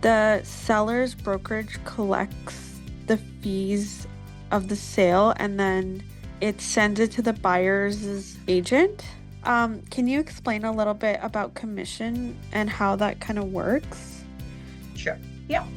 The seller's brokerage collects the fees of the sale and then it sends it to the buyer's agent. Can you explain a little bit about commission and how that kind of works? Sure. Yeah.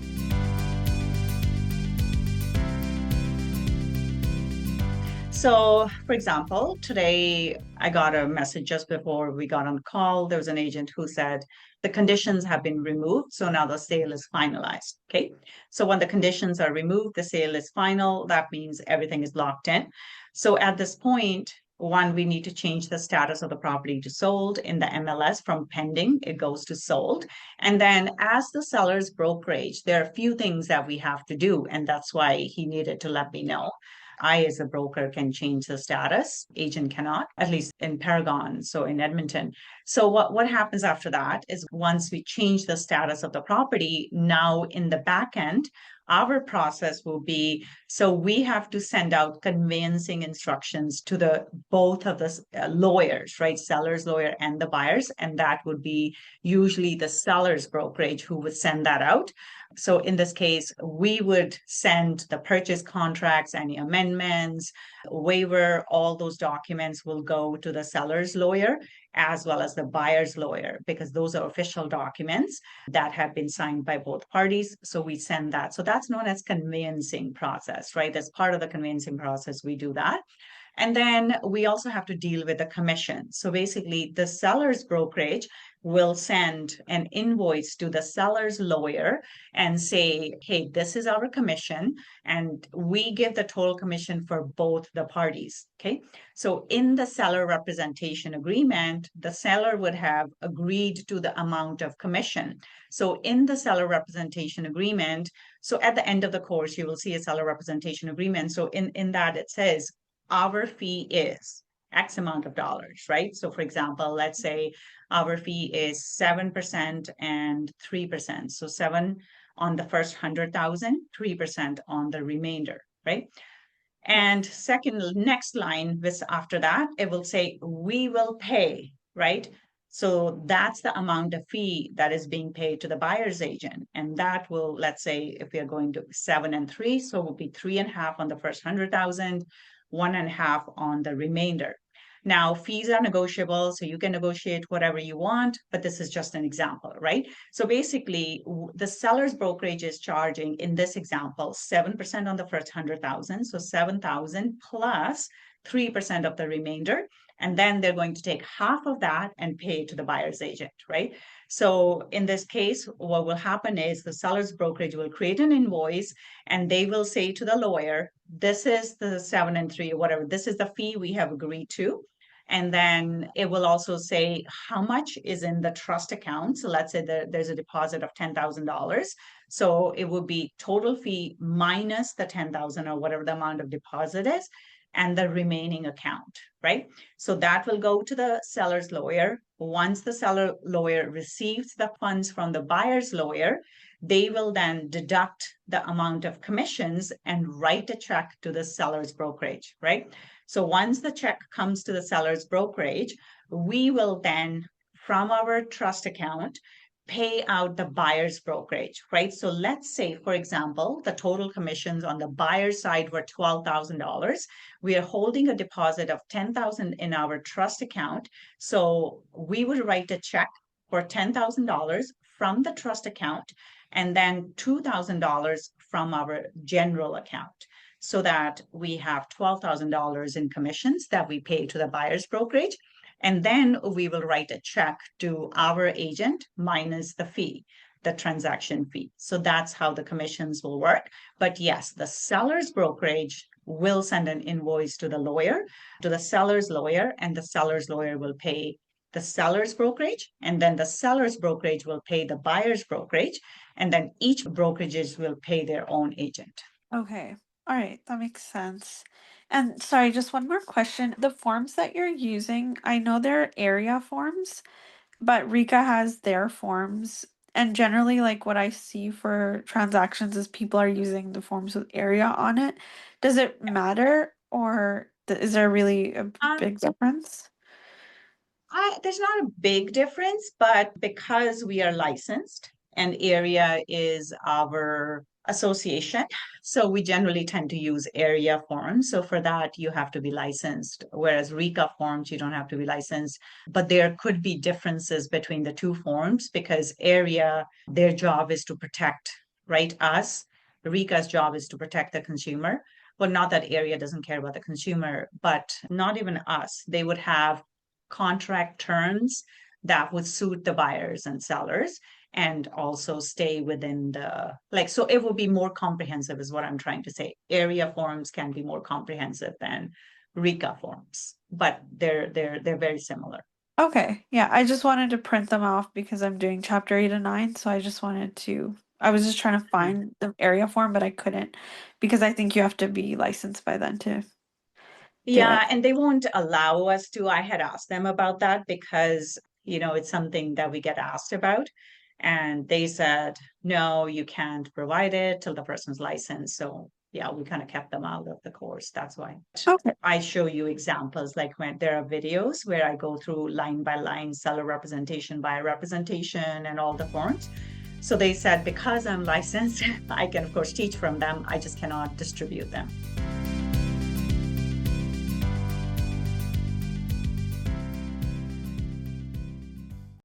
So, for example, today I got a message just before we got on the call. There was an agent who said the conditions have been removed. So now the sale is finalized. Okay. So when the conditions are removed, the sale is final. That means everything is locked in. So at this point, one, we need to change the status of the property to sold in the MLS from pending, it goes to sold. And then as the seller's brokerage, there are a few things that we have to do. And that's why he needed to let me know. I, as a broker, can change the status. Agent cannot, at least in Paragon, so in Edmonton. So what happens after that is once we change the status of the property, now in the back end, our process will be so we have to send out conveyancing instructions to the both of the lawyers, right? Seller's lawyer and the buyers. And that would be usually the seller's brokerage who would send that out. So in this case, we would send the purchase contracts, any amendments, waiver, all those documents will go to the seller's lawyer as well as the buyer's lawyer, because those are official documents that have been signed by both parties. So we send that. So that's known as conveyancing process, right? As part of the conveyancing process, we do that. And then we also have to deal with the commission. So basically, the seller's brokerage will send an invoice to the seller's lawyer and say, hey, this is our commission. And we give the total commission for both the parties. Okay. So in the seller representation agreement, the seller would have agreed to the amount of commission. So in the seller representation agreement, so at the end of the course, you will see a seller representation agreement. So in that, it says, our fee is X amount of dollars, right? So for example, let's say our fee is 7% and 3%. So 7 on the first 100,000, 3% on the remainder, right? And second, next line, this after that, it will say, we will pay, right? So that's the amount of fee that is being paid to the buyer's agent. And that will, let's say, if we are going to 7 and 3, so it will be 3.5 on the first 100,000, 1.5 on the remainder. Now, fees are negotiable, so you can negotiate whatever you want, but this is just an example, right? So basically, the seller's brokerage is charging, in this example, 7% on the first 100,000, so 7,000 plus 3% of the remainder. And then they're going to take half of that and pay to the buyer's agent, right? So in this case, what will happen is the seller's brokerage will create an invoice and they will say to the lawyer, this is the 7 and 3 or whatever, this is the fee we have agreed to. And then it will also say how much is in the trust account. So let's say there's a deposit of $10,000. So it would be total fee minus the 10,000 or whatever the amount of deposit is and the remaining account, right? So that will go to the seller's lawyer. Once the seller lawyer receives the funds from the buyer's lawyer, they will then deduct the amount of commissions and write a check to the seller's brokerage, right? So once the check comes to the seller's brokerage, we will then, from our trust account, pay out the buyer's brokerage, right? So let's say, for example, the total commissions on the buyer's side were $12,000. We are holding a deposit of $10,000 in our trust account. So we would write a check for $10,000 from the trust account and then $2,000 from our general account, so that we have $12,000 in commissions that we pay to the buyer's brokerage. And then we will write a check to our agent minus the fee, the transaction fee. So that's how the commissions will work. But yes, the seller's brokerage will send an invoice to the lawyer, to the seller's lawyer, and the seller's lawyer will pay the seller's brokerage, and then the seller's brokerage will pay the buyer's brokerage, and then each brokerages will pay their own agent. Okay. All right. That makes sense. And sorry, just one more question. The forms that you're using, I know they're area forms, but RECA has their forms. And generally, like what I see for transactions is people are using the forms with area on it. Does it matter or is there really a Um, big difference? there's not a big difference, but because we are licensed, and area is our association. So we generally tend to use area forms. So for that, you have to be licensed, whereas RECA forms, you don't have to be licensed. But there could be differences between the two forms because area, their job is to protect, right, us. RECA's job is to protect the consumer. Well, not that area doesn't care about the consumer, but not even us. They would have contract terms that would suit the buyers and sellers and also stay within the like, so it will be more comprehensive is what I'm trying to say. Area forms can be more comprehensive than RECA forms, but they're very similar. Okay, yeah, I just wanted to print them off because I'm doing chapter 8 and 9, so I was just trying to Mhm. find the area form, but I couldn't because I think you have to be licensed by then to do it. Yeah, and they won't allow us to. I had asked them about that because, it's something that we get asked about. And they said, no, you can't provide it till the person's licensed. So, yeah, we kind of kept them out of the course. That's why. Okay. I show you examples like when there are videos where I go through line by line, seller representation, buyer representation, and all the forms. So they said, because I'm licensed, I can, of course, teach from them. I just cannot distribute them.